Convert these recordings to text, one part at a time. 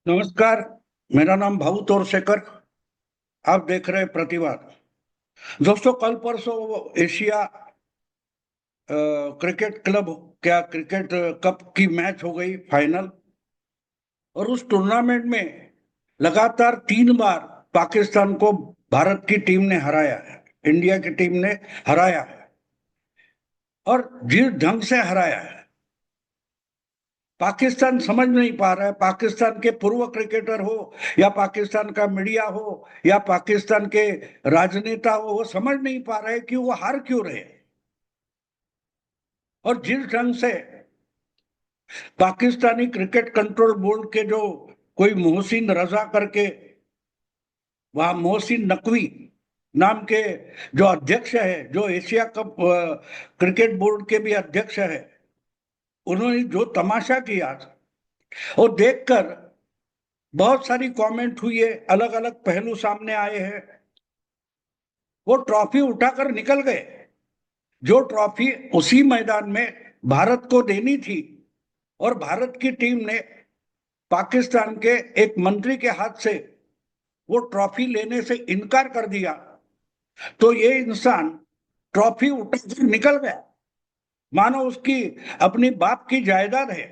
नमस्कार। मेरा नाम भाऊ तोरसेकर। आप देख रहे हैं प्रतिवाद। दोस्तों, कल परसों एशिया क्रिकेट क्लब क्या क्रिकेट कप की मैच हो गई फाइनल। और उस टूर्नामेंट में लगातार 3 बार पाकिस्तान को भारत की टीम ने हराया है, इंडिया की टीम ने हराया है। और जिस ढंग से हराया है, पाकिस्तान समझ नहीं पा रहा है। पाकिस्तान के पूर्व क्रिकेटर हो या पाकिस्तान का मीडिया हो या पाकिस्तान के राजनेता हो, वो समझ नहीं पा रहे कि वो हार क्यों रहे। और जिस ढंग से पाकिस्तानी क्रिकेट कंट्रोल बोर्ड के जो कोई मोहसिन रजा करके, वहां मोहसिन नकवी नाम के जो अध्यक्ष है, जो एशिया कप क्रिकेट बोर्ड के भी अध्यक्ष है, उन्होंने जो तमाशा किया वो देखकर बहुत सारी कमेंट हुई है, अलग अलग पहलू सामने आए हैं। वो ट्रॉफी उठाकर निकल गए, जो ट्रॉफी उसी मैदान में भारत को देनी थी। और भारत की टीम ने पाकिस्तान के एक मंत्री के हाथ से वो ट्रॉफी लेने से इनकार कर दिया। तो ये इंसान ट्रॉफी उठाकर निकल गया, मानो उसकी अपनी बाप की जायदाद है।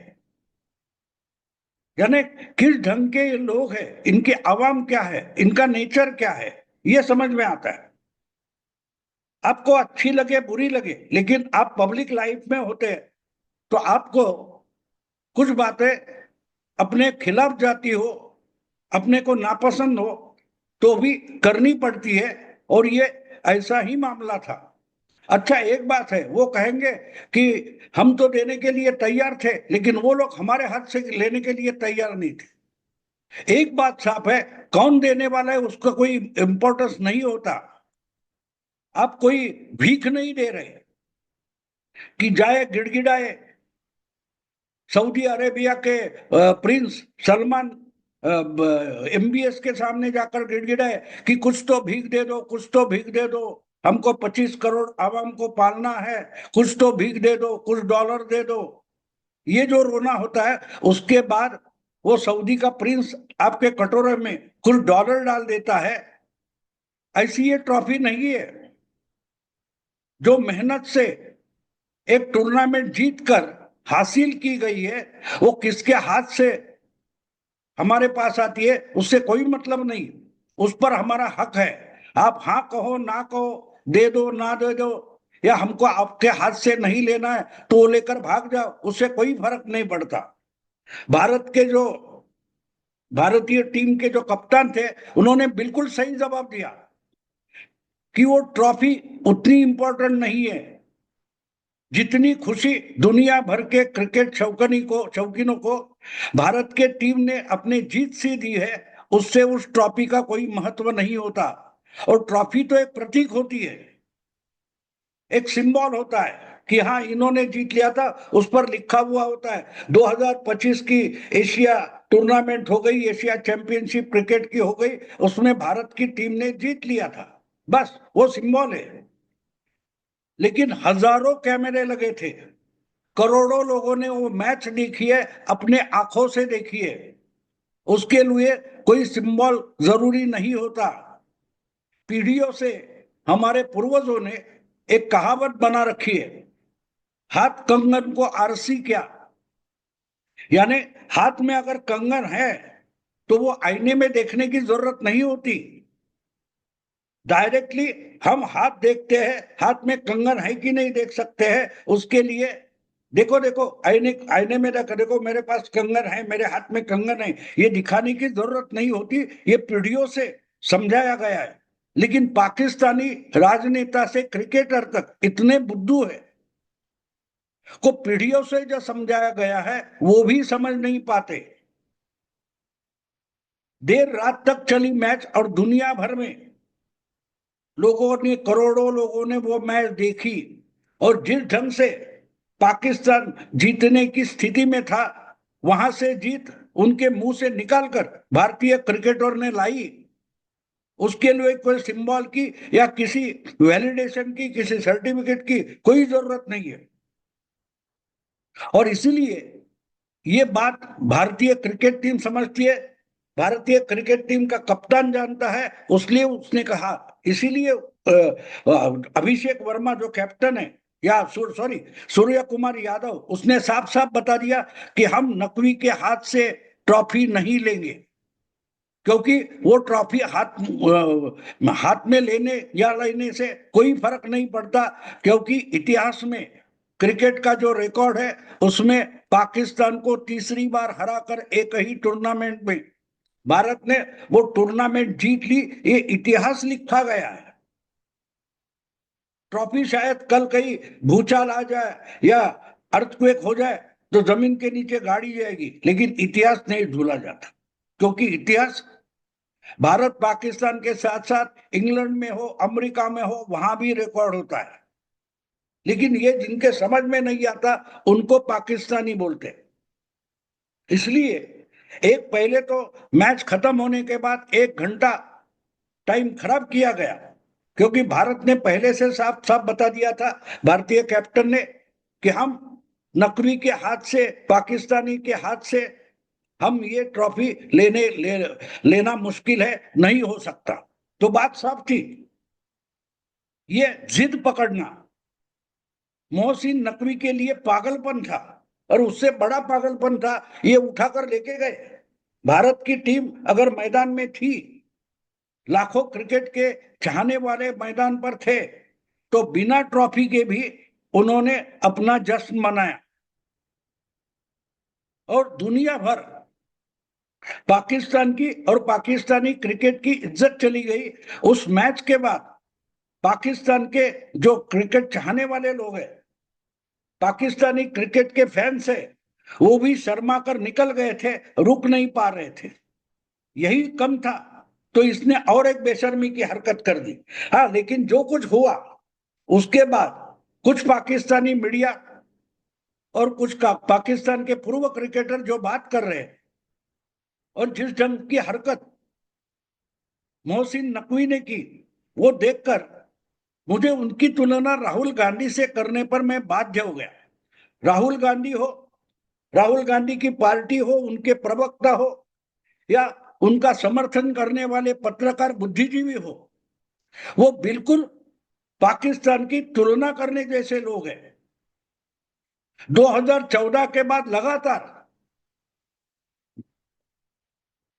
यानी किस ढंग के ये लोग हैं, इनके आवाम क्या है, इनका नेचर क्या है, ये समझ में आता है। आपको अच्छी लगे बुरी लगे, लेकिन आप पब्लिक लाइफ में होते हैं तो आपको कुछ बातें अपने खिलाफ जाती हो, अपने को नापसंद हो, तो भी करनी पड़ती है। और ये ऐसा ही मामला था। अच्छा, एक बात है, वो कहेंगे कि हम तो देने के लिए तैयार थे, लेकिन वो लोग हमारे हाथ से लेने के लिए तैयार नहीं थे। एक बात साफ है, कौन देने वाला है उसका कोई इंपॉर्टेंस नहीं होता। आप कोई भीख नहीं दे रहे कि जाए गिड़गिड़ाए सऊदी अरेबिया के प्रिंस सलमान एमबीएस के सामने जाकर गिड़गिड़ाए कि कुछ तो भीख दे दो, कुछ तो भीख दे दो, हमको 25 करोड़ आवाम को पालना है, कुछ तो भीख दे दो, कुछ डॉलर दे दो। ये जो रोना होता है, उसके बाद वो सऊदी का प्रिंस आपके कटोरे में कुछ डॉलर डाल देता है। ऐसी ये ट्रॉफी नहीं है। जो मेहनत से एक टूर्नामेंट जीतकर हासिल की गई है, वो किसके हाथ से हमारे पास आती है उससे कोई मतलब नहीं। उस पर हमारा हक है। आप हाँ कहो ना कहो, दे दो ना दे दो, या हमको आपके हाथ से नहीं लेना है तो वो लेकर भाग जाओ, उससे कोई फर्क नहीं पड़ता। भारत के जो भारतीय टीम के जो कप्तान थे, उन्होंने बिल्कुल सही जवाब दिया कि वो ट्रॉफी उतनी इंपॉर्टेंट नहीं है जितनी खुशी दुनिया भर के क्रिकेट शौकीनों को भारत के टीम ने अपनी जीत से दी है, उससे उस ट्रॉफी का कोई महत्व नहीं होता। और ट्रॉफी तो एक प्रतीक होती है, एक सिंबल होता है कि हाँ इन्होंने जीत लिया था। उस पर लिखा हुआ होता है 2025 की एशिया टूर्नामेंट हो गई, एशिया चैंपियनशिप क्रिकेट की हो गई, उसमें भारत की टीम ने जीत लिया था। बस वो सिंबल है। लेकिन हजारों कैमरे लगे थे, करोड़ों लोगों ने वो मैच देखी है, अपने आंखों से देखी है। उसके लिए कोई सिंबल जरूरी नहीं होता। पीढ़ियों से हमारे पूर्वजों ने एक कहावत बना रखी है, हाथ कंगन को आरसी क्या। यानी हाथ में अगर कंगन है तो वो आईने में देखने की जरूरत नहीं होती। डायरेक्टली हम हाथ देखते हैं, हाथ में कंगन है कि नहीं देख सकते हैं। उसके लिए देखो देखो, आईने आईने में देखो देखो, मेरे पास कंगन है, मेरे हाथ में कंगन है, ये दिखाने की जरूरत नहीं होती। ये पीढ़ियों से समझाया गया है। लेकिन पाकिस्तानी राजनेता से क्रिकेटर तक इतने बुद्धू है को पीढ़ियों से जो समझाया गया है वो भी समझ नहीं पाते। देर रात तक चली मैच और दुनिया भर में लोगों ने, करोड़ों लोगों ने वो मैच देखी। और जिस ढंग से पाकिस्तान जीतने की स्थिति में था, वहां से जीत उनके मुंह से निकालकर भारतीय क्रिकेटर ने लाई। उसके लिए कोई सिंबल की या किसी वैलिडेशन की, किसी सर्टिफिकेट की कोई जरूरत नहीं है। और इसीलिए ये बात भारतीय क्रिकेट टीम समझती है भारतीय क्रिकेट टीम का कप्तान जानता है, उसलिए उसने कहा। इसीलिए अभिषेक वर्मा जो कैप्टन है, या सॉरी सूर्य कुमार यादव, उसने साफ साफ बता दिया कि हम नकवी के हाथ से ट्रॉफी नहीं लेंगे, क्योंकि वो ट्रॉफी हाथ में लेने या लेने से कोई फर्क नहीं पड़ता, क्योंकि इतिहास में क्रिकेट का जो रिकॉर्ड है उसमें पाकिस्तान को तीसरी बार हराकर एक ही टूर्नामेंट में भारत ने वो टूर्नामेंट जीत ली। ये इतिहास लिखा गया है। ट्रॉफी शायद कल कहीं भूचाल आ जाए या अर्थक्वेक हो जाए तो जमीन के नीचे गाड़ी जाएगी, लेकिन इतिहास नहीं भूला जाता, क्योंकि इतिहास भारत पाकिस्तान के साथ साथ इंग्लैंड में हो, अमेरिका में हो, वहां भी रिकॉर्ड होता है। लेकिन ये जिनके समझ में नहीं आता उनको पाकिस्तानी बोलते। इसलिए एक पहले तो मैच खत्म होने के बाद 1 घंटा टाइम खराब किया गया, क्योंकि भारत ने पहले से साफ साफ बता दिया था, भारतीय कैप्टन ने, कि हम नकवी के हाथ से, पाकिस्तानी के हाथ से हम ये ट्रॉफी लेना मुश्किल है, नहीं हो सकता। तो बात साफ थी। ये जिद पकड़ना मोहसिन नकवी के लिए पागलपन था, और उससे बड़ा पागलपन था ये उठाकर लेके गए। भारत की टीम अगर मैदान में थी, लाखों क्रिकेट के चाहने वाले मैदान पर थे, तो बिना ट्रॉफी के भी उन्होंने अपना जश्न मनाया। और दुनिया भर पाकिस्तान की और पाकिस्तानी क्रिकेट की इज्जत चली गई। उस मैच के बाद पाकिस्तान के जो क्रिकेट चाहने वाले लोग हैं, पाकिस्तानी क्रिकेट के फैंस है, वो भी शर्मा कर निकल गए थे, रुक नहीं पा रहे थे। यही कम था तो इसने और एक बेशर्मी की हरकत कर दी। हाँ, लेकिन जो कुछ हुआ उसके बाद कुछ पाकिस्तानी मीडिया और कुछ का पाकिस्तान के पूर्व क्रिकेटर जो बात कर रहे हैं, और जिस ढंग की हरकत मोहसिन नकवी ने की, वो देखकर मुझे उनकी तुलना राहुल गांधी से करने पर मैं बाध्य हो गया। राहुल गांधी हो, राहुल गांधी की पार्टी हो, उनके प्रवक्ता हो, या उनका समर्थन करने वाले पत्रकार बुद्धिजीवी हो, वो बिल्कुल पाकिस्तान की तुलना करने जैसे लोग हैं। 2014 के बाद लगातार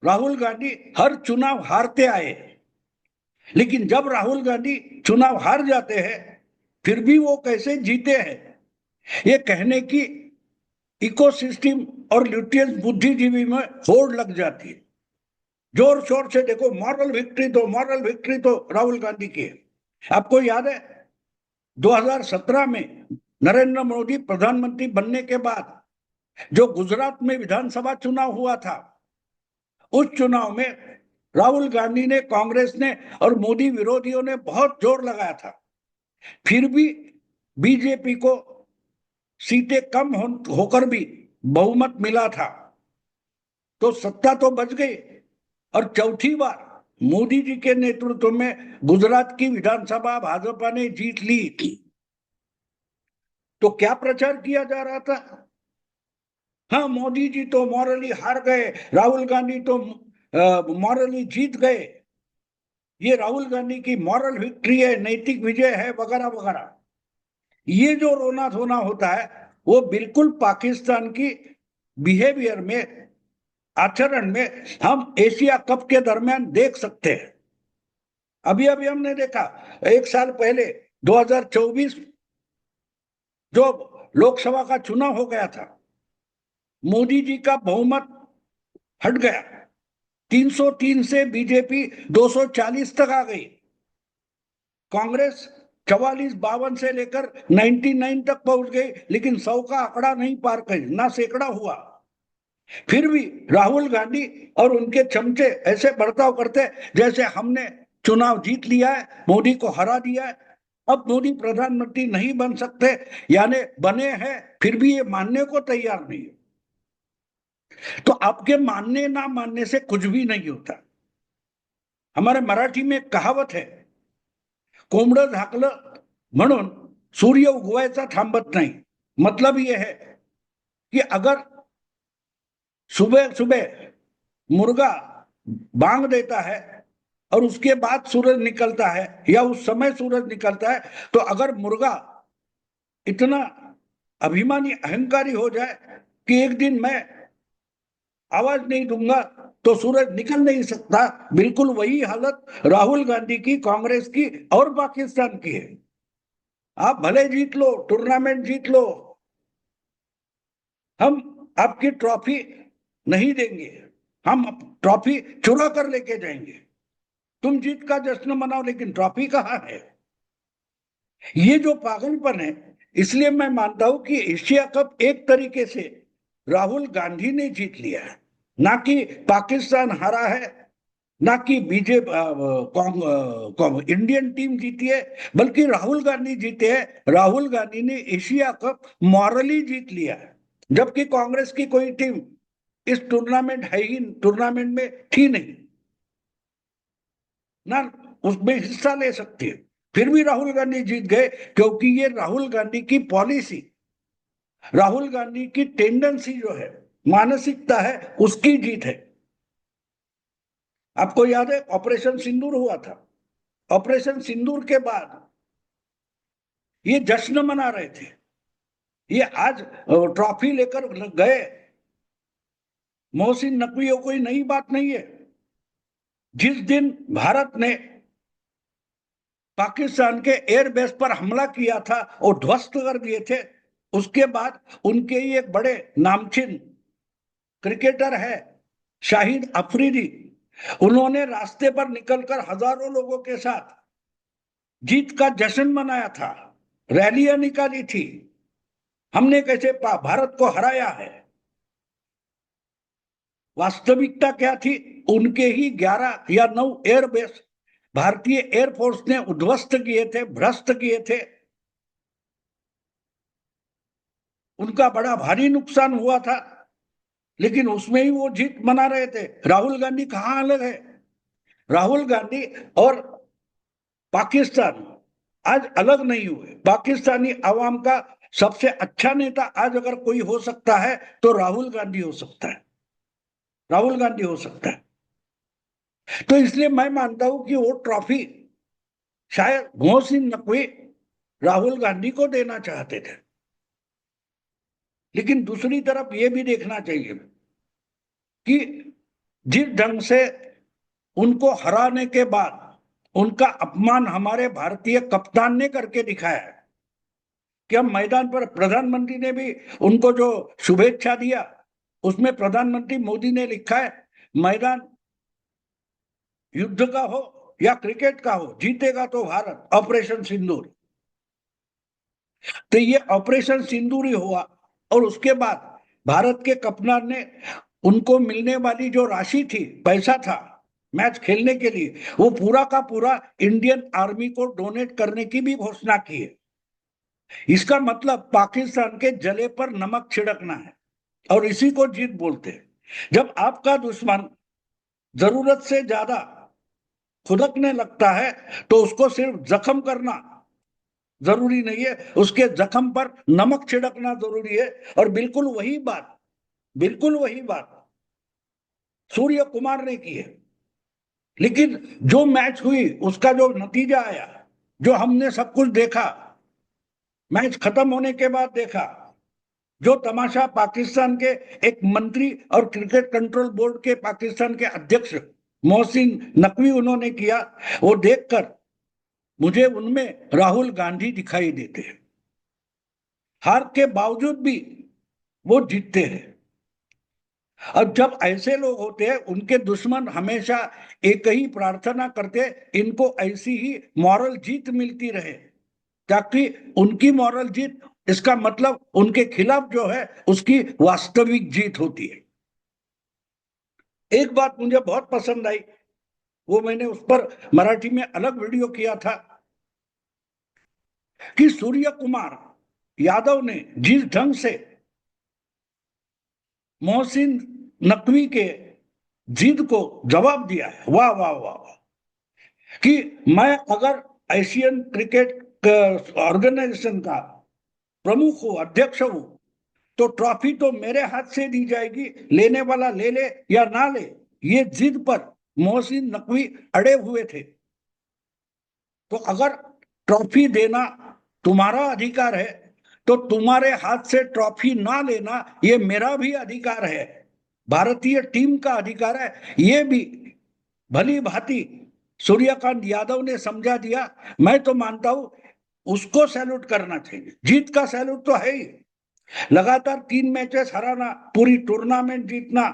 राहुल गांधी हर चुनाव हारते आए, लेकिन जब राहुल गांधी चुनाव हार जाते हैं, फिर भी वो कैसे जीते हैं, ये कहने की इकोसिस्टम और ल्यूटियंस बुद्धिजीवी में होड़ लग जाती है। जोर शोर से देखो, मॉरल विक्ट्री तो राहुल गांधी की है। आपको याद है 2017 में नरेंद्र मोदी प्रधानमंत्री बनने के बाद जो गुजरात में विधानसभा चुनाव हुआ था, उस चुनाव में राहुल गांधी ने, कांग्रेस ने और मोदी विरोधियों ने बहुत जोर लगाया था, फिर भी बीजेपी को सीटें कम होकर भी बहुमत मिला था, तो सत्ता तो बच गई। और चौथी बार मोदी जी के नेतृत्व में गुजरात की विधानसभा भाजपा ने जीत ली थी। तो क्या प्रचार किया जा रहा था? हाँ, मोदी जी तो मॉरली हार गए, राहुल गांधी तो मॉरली जीत गए, ये राहुल गांधी की मॉरल विक्ट्री है, नैतिक विजय है, वगैरह वगैरह। ये जो रोना धोना होता है, वो बिल्कुल पाकिस्तान की बिहेवियर में, आचरण में हम एशिया कप के दरमियान देख सकते हैं। अभी अभी हमने देखा, 1 साल पहले 2024 जो लोकसभा का चुनाव हो गया था, मोदी जी का बहुमत हट गया, 303 से बीजेपी 240 तक आ गई। कांग्रेस 44-52 से लेकर 99 तक पहुंच गई, लेकिन 100 का आंकड़ा नहीं पार कर, ना सैकड़ा हुआ। फिर भी राहुल गांधी और उनके चमचे ऐसे बर्ताव करते जैसे हमने चुनाव जीत लिया है, मोदी को हरा दिया है, अब मोदी प्रधानमंत्री नहीं बन सकते, यानी बने हैं फिर भी ये मानने को तैयार नहीं है। तो आपके मानने ना मानने से कुछ भी नहीं होता। हमारे मराठी में कहावत है, कोंबडं झाकलं म्हणून सूर्य उगवायचा थांबत नाही। मतलब ये है कि अगर सुबह सुबह मुर्गा बांग देता है और उसके बाद सूरज निकलता है या उस समय सूरज निकलता है, तो अगर मुर्गा इतना अभिमानी अहंकारी हो जाए कि एक दिन मैं आवाज नहीं दूंगा तो सूरज निकल नहीं सकता, बिल्कुल वही हालत राहुल गांधी की, कांग्रेस की और पाकिस्तान की है। आप भले जीत लो, टूर्नामेंट जीत लो, हम आपकी ट्रॉफी नहीं देंगे, हम ट्रॉफी चुरा कर लेके जाएंगे। तुम जीत का जश्न मनाओ लेकिन ट्रॉफी कहाँ है? ये जो पागलपन है, इसलिए मैं मानता हूं कि एशिया कप एक तरीके से राहुल गांधी ने जीत लिया है, ना कि पाकिस्तान हारा है, ना कि बीजेपी इंडियन टीम जीती है, बल्कि राहुल गांधी जीते हैं। राहुल गांधी ने एशिया कप मॉरली जीत लिया है, जबकि कांग्रेस की कोई टीम इस टूर्नामेंट में थी नहीं, ना उसमें हिस्सा ले सकती है। फिर भी राहुल गांधी जीत गए, क्योंकि ये राहुल गांधी की पॉलिसी, राहुल गांधी की टेंडेंसी जो है, मानसिकता है, उसकी जीत है। आपको याद है ऑपरेशन सिंदूर हुआ था, ऑपरेशन सिंदूर के बाद ये जश्न मना रहे थे, ये आज ट्रॉफी लेकर गए, मोहसिन नकवी कोई नई बात नहीं है। जिस दिन भारत ने पाकिस्तान के एयरबेस पर हमला किया था और ध्वस्त कर दिए थे, उसके बाद उनके ही एक बड़े नामचीन क्रिकेटर है शाहिद अफरीदी, उन्होंने रास्ते पर निकलकर हजारों लोगों के साथ जीत का जश्न मनाया था, रैलियां निकाली थी, हमने कैसे भारत को हराया है। वास्तविकता क्या थी? उनके ही 11 या 9 एयरबेस भारतीय एयरफोर्स ने उद्ध्वस्त किए थे, भ्रष्ट किए थे, उनका बड़ा भारी नुकसान हुआ था, लेकिन उसमें ही वो जीत मना रहे थे। राहुल गांधी कहाँ अलग है? राहुल गांधी और पाकिस्तान आज अलग नहीं हुए। पाकिस्तानी अवाम का सबसे अच्छा नेता आज अगर कोई हो सकता है तो राहुल गांधी हो सकता है, राहुल गांधी हो सकता है। तो इसलिए मैं मानता हूं कि वो ट्रॉफी शायद मोहसिन नकवी राहुल गांधी को देना चाहते थे, लेकिन दूसरी तरफ ये भी देखना चाहिए कि जिस ढंग से उनको हराने के बाद उनका अपमान हमारे भारतीय कप्तान ने करके दिखाया है, कि हम मैदान पर, प्रधानमंत्री ने भी उनको जो शुभेच्छा दिया उसमें प्रधानमंत्री मोदी ने लिखा है, मैदान युद्ध का हो या क्रिकेट का हो, जीतेगा तो भारत, ऑपरेशन सिंदूर। तो ये ऑपरेशन सिंदूर ही हुआ, और उसके बाद भारत के कप्तान ने उनको मिलने वाली जो राशि थी, पैसा था मैच खेलने के लिए, वो पूरा का पूरा इंडियन आर्मी को डोनेट करने की भी घोषणा की है। इसका मतलब पाकिस्तान के जले पर नमक छिड़कना है, और इसी को जीत बोलते हैं। जब आपका दुश्मन जरूरत से ज्यादा खुदकने लगता है तो उसको सिर्फ जख्म करना जरूरी नहीं है, उसके जख्म पर नमक छिड़कना जरूरी है। और बिल्कुल वही बात सूर्य कुमार ने की है। लेकिन जो मैच हुई, उसका जो नतीजा आया, जो हमने सब कुछ देखा, मैच खत्म होने के बाद देखा, जो तमाशा पाकिस्तान के एक मंत्री और क्रिकेट कंट्रोल बोर्ड के पाकिस्तान के अध्यक्ष मोहसिन नकवी उन्होंने किया, वो देखकर मुझे उनमें राहुल गांधी दिखाई देते हैं। हार के बावजूद भी वो जीतते हैं। और जब ऐसे लोग होते हैं, उनके दुश्मन हमेशा एक ही प्रार्थना करते, इनको ऐसी ही मॉरल जीत मिलती रहे, ताकि उनकी मॉरल जीत, इसका मतलब उनके खिलाफ जो है उसकी वास्तविक जीत होती है। एक बात मुझे बहुत पसंद आई, वो मैंने उस पर मराठी में अलग वीडियो किया था, कि सूर्य कुमार यादव ने जिस ढंग से मोहसिन नकवी के जिद को जवाब दिया है, वाह वाह वाह वाह, कि मैं अगर एशियन क्रिकेट ऑर्गेनाइजेशन का प्रमुख हूं, अध्यक्ष हूं, तो ट्रॉफी तो मेरे हाथ से दी जाएगी, लेने वाला ले ले या ना ले, ये जिद पर मोहसिन नकवी अड़े हुए थे। तो अगर ट्रॉफी देना तुम्हारा अधिकार है तो तुम्हारे हाथ से ट्रॉफी ना लेना ये मेरा भी अधिकार है, भारतीय टीम का अधिकार है। ये भी भली भांति सूर्यकांत यादव ने समझा दिया। मैं तो मानता हूं उसको सैल्यूट करना चाहिए, जीत का सैल्यूट तो है ही। लगातार 3 मैचेस हराना, पूरी टूर्नामेंट जीतना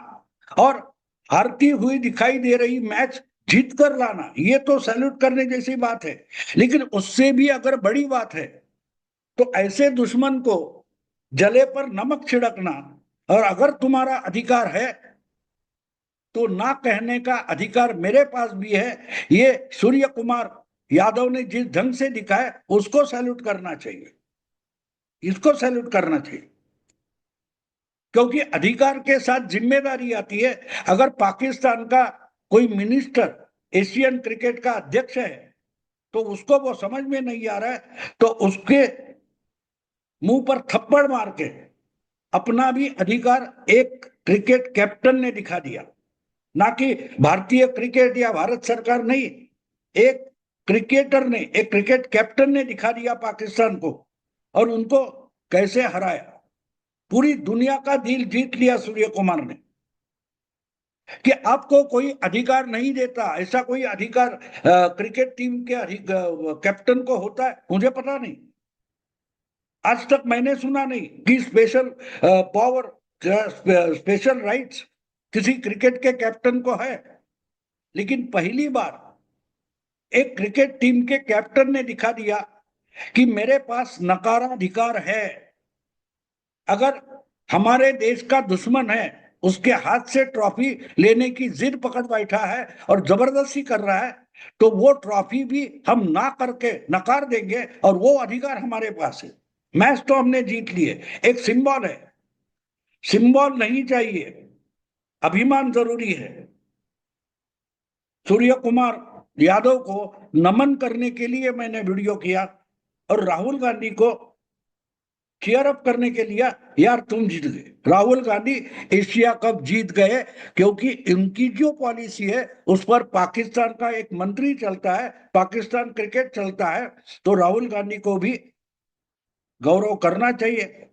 और हारती हुई दिखाई दे रही मैच जीत कर लाना, ये तो सैल्यूट करने जैसी बात है। लेकिन उससे भी अगर बड़ी बात है तो ऐसे दुश्मन को जले पर नमक छिड़कना, और अगर तुम्हारा अधिकार है तो ना कहने का अधिकार मेरे पास भी है, ये सूर्य कुमार यादव ने जिस ढंग से दिखाया उसको सैल्यूट करना चाहिए, इसको सैल्यूट करना चाहिए। क्योंकि अधिकार के साथ जिम्मेदारी आती है। अगर पाकिस्तान का कोई मिनिस्टर एशियन क्रिकेट का अध्यक्ष है तो उसको वो समझ में नहीं आ रहा है तो उसके मुंह पर थप्पड़ मार के अपना भी अधिकार एक क्रिकेट कैप्टन ने दिखा दिया, ना कि भारतीय क्रिकेट या भारत सरकार नहीं, एक क्रिकेटर ने, एक क्रिकेट कैप्टन ने दिखा दिया पाकिस्तान को और उनको कैसे हराया। पूरी दुनिया का दिल जीत लिया सूर्य कुमार ने कि आपको कोई अधिकार नहीं देता, ऐसा कोई अधिकार क्रिकेट टीम के कैप्टन को होता है मुझे पता नहीं। आज तक मैंने सुना नहीं कि स्पेशल पावर, स्पेशल राइट्स किसी क्रिकेट के कैप्टन को है। लेकिन पहली बार एक क्रिकेट टीम के कैप्टन ने दिखा दिया कि मेरे पास नकाराधिकार है। अगर हमारे देश का दुश्मन है उसके हाथ से ट्रॉफी लेने की जिद पकड़ बैठा है और जबरदस्ती कर रहा है तो वो ट्रॉफी भी हम ना करके नकार देंगे और वो अधिकार हमारे पास है। मैच तो हमने जीत लिए, एक सिंबल है, सिंबल नहीं चाहिए, अभिमान जरूरी है। सूर्य कुमार यादव को नमन करने के लिए मैंने वीडियो किया और राहुल गांधी को चीयर अप करने के लिए, यार तुम जीत गए, राहुल गांधी एशिया कप जीत गए, क्योंकि इनकी जो पॉलिसी है उस पर पाकिस्तान का एक मंत्री चलता है, पाकिस्तान क्रिकेट चलता है, तो राहुल गांधी को भी गौरव करना चाहिए।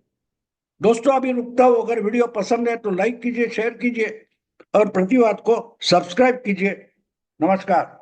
दोस्तों अभी रुकता हूं, अगर वीडियो पसंद है तो लाइक कीजिए, शेयर कीजिए और प्रतिवाद को सब्सक्राइब कीजिए। नमस्कार।